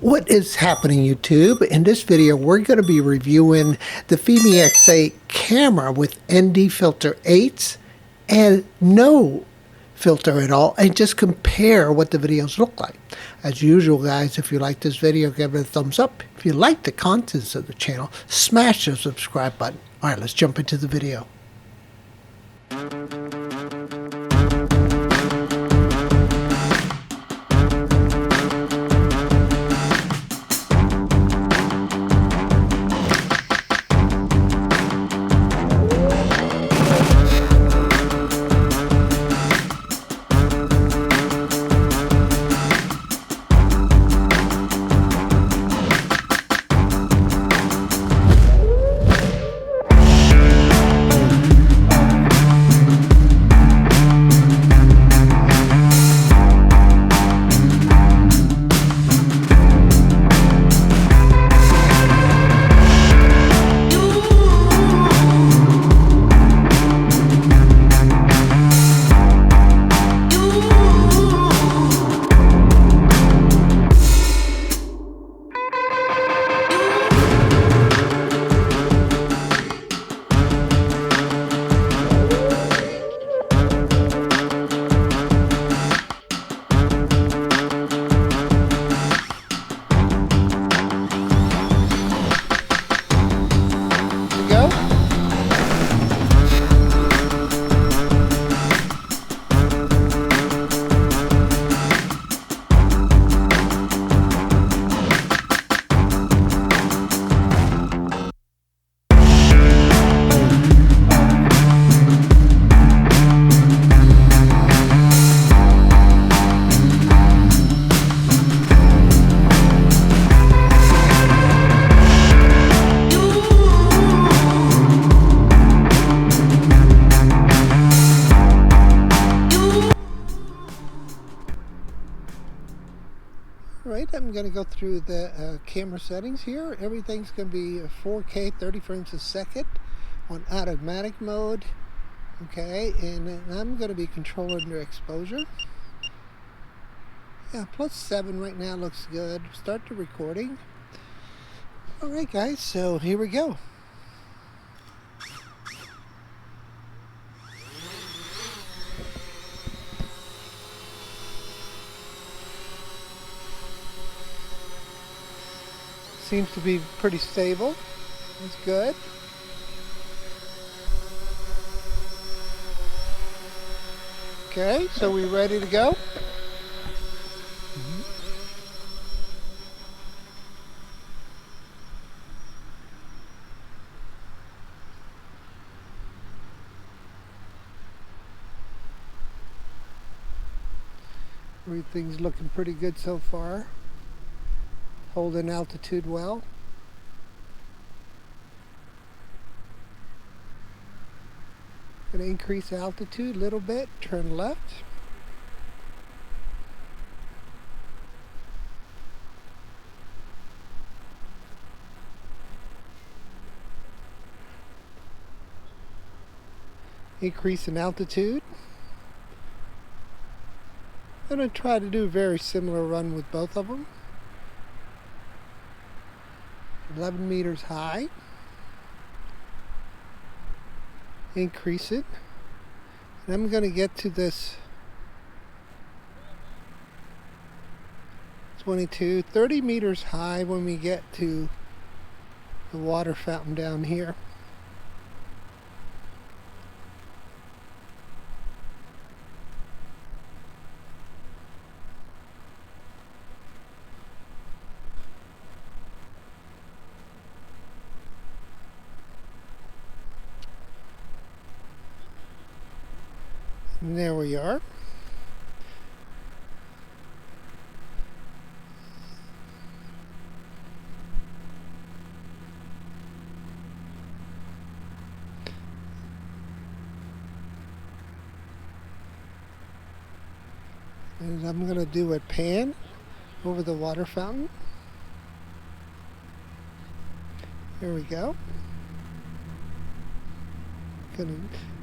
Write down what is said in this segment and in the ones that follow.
What is happening, YouTube? In this video, we're going to be reviewing the Fimi X8 camera with ND filter 8s and no filter at all, and just compare what the videos look like. As usual, guys, if you like this video, give it a thumbs up. If you like the contents of the channel, smash the subscribe button. All right, let's jump into the video. Right, I'm going to go through the camera settings here. Everything's going to be 4K 30 frames a second on automatic mode. Okay, and I'm going to be controlling the exposure. Yeah, +7 right now looks good. Start the recording. Alright guys, so here we go. Seems to be pretty stable. That's good. Okay, so we ready to go? Everything's looking pretty good so far. Holding altitude well. Going to increase altitude a little bit, turn left. Increase in altitude. I'm going to try to do a very similar run with both of them. 11 meters high. Increase it. And I'm going to get to this 30 meters high when we get to the water fountain down here. And there we are. And I'm going to do a pan over the water fountain. There we go.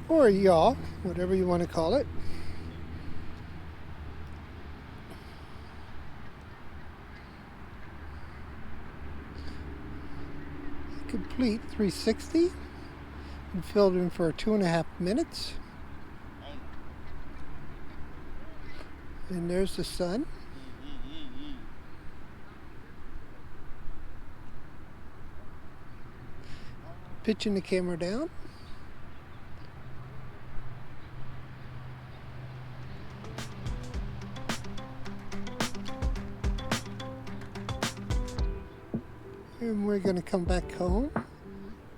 Or a yaw, whatever you want to call it. complete 360. And filtering for 2.5 minutes. And there's the sun. Pitching the camera down. And we're going to come back home,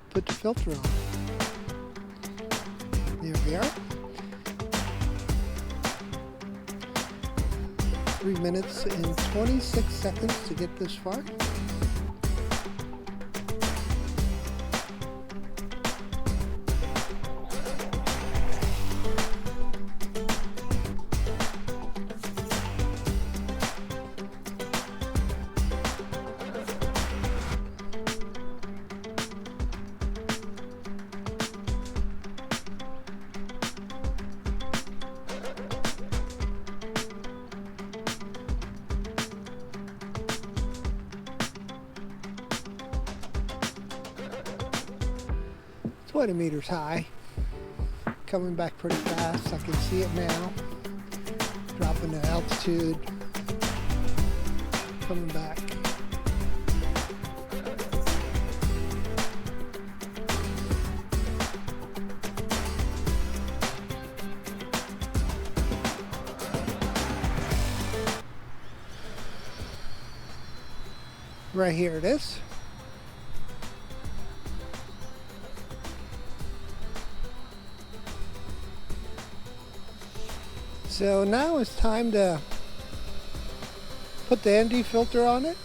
put the filter on. There we are. 3 minutes and 26 seconds to get this far. $20 meters high, coming back pretty fast. I can see it now, dropping the altitude, coming back. Right here it is. So now it's time to put the ND filter on it.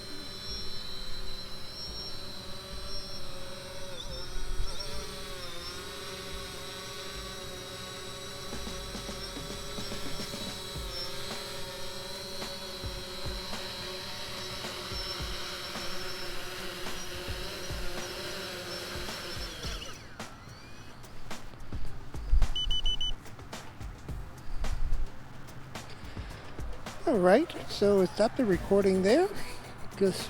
Alright, so it stopped the recording there, because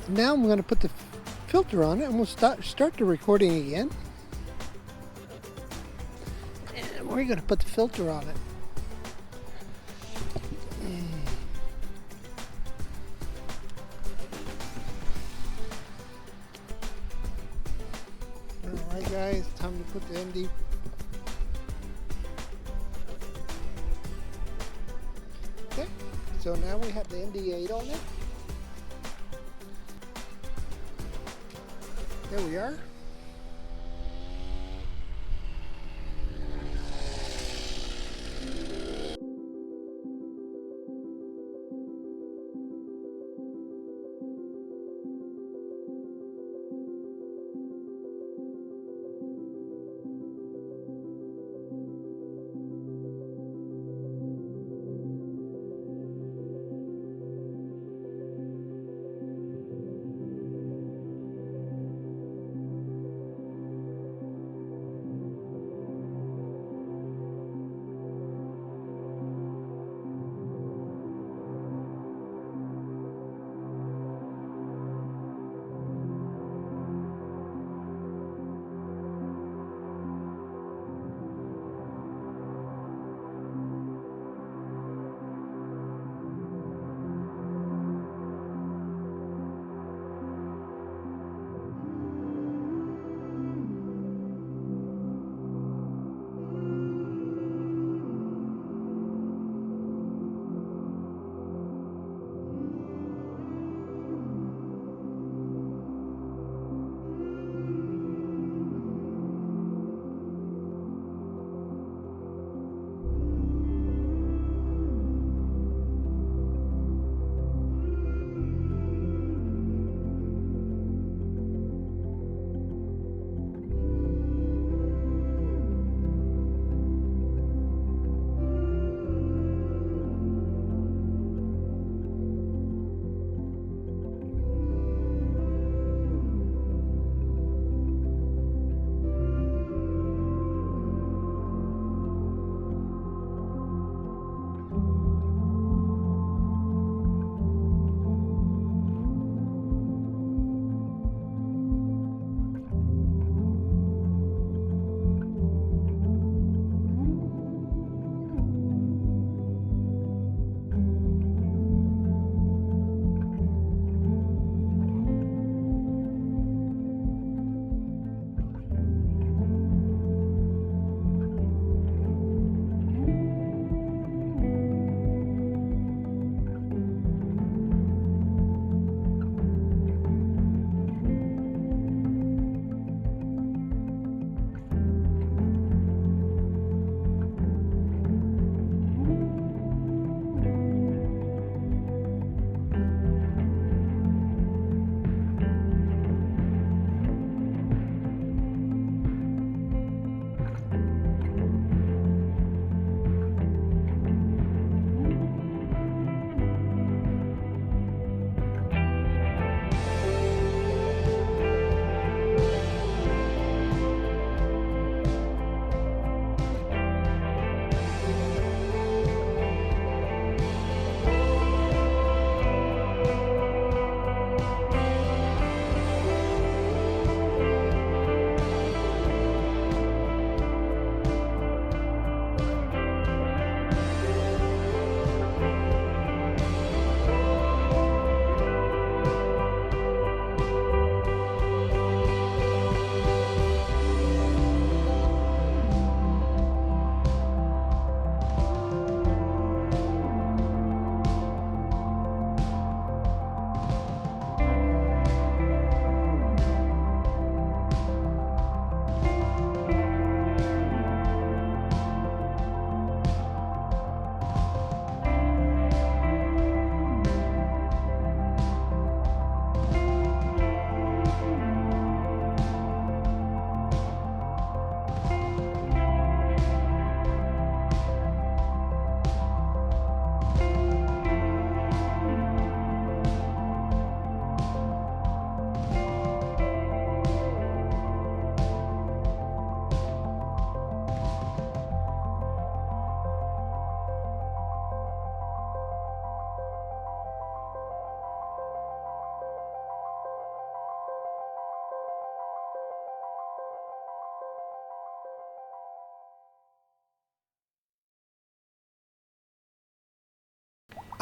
now I'm going to put the filter on it and we'll start the recording again. And we're going to put the filter on it. Alright guys, time to put the ND. Okay, so now we have the ND8 on it. There we are.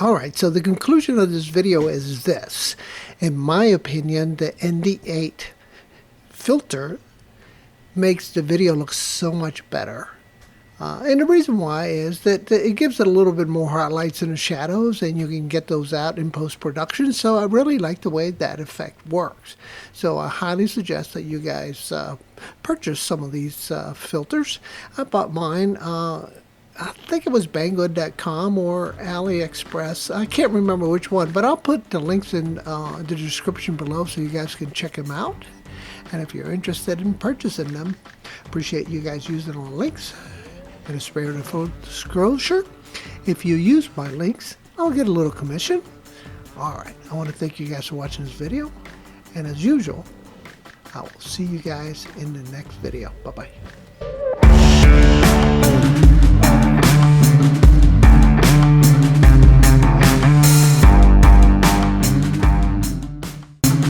All right, so the conclusion of this video is this. In my opinion, the ND8 filter makes the video look so much better. And the reason why is that it gives it a little bit more highlights and shadows, and you can get those out in post-production. So I really like the way that effect works. So I highly suggest that you guys purchase some of these filters. I bought mine. I think it was Banggood.com or AliExpress. I can't remember which one, but I'll put the links in the description below so you guys can check them out. And if you're interested in purchasing them, appreciate you guys using all the links. In a spirit of full disclosure, if you use my links, I'll get a little commission. All right, I want to thank you guys for watching this video. And as usual, I will see you guys in the next video. Bye-bye.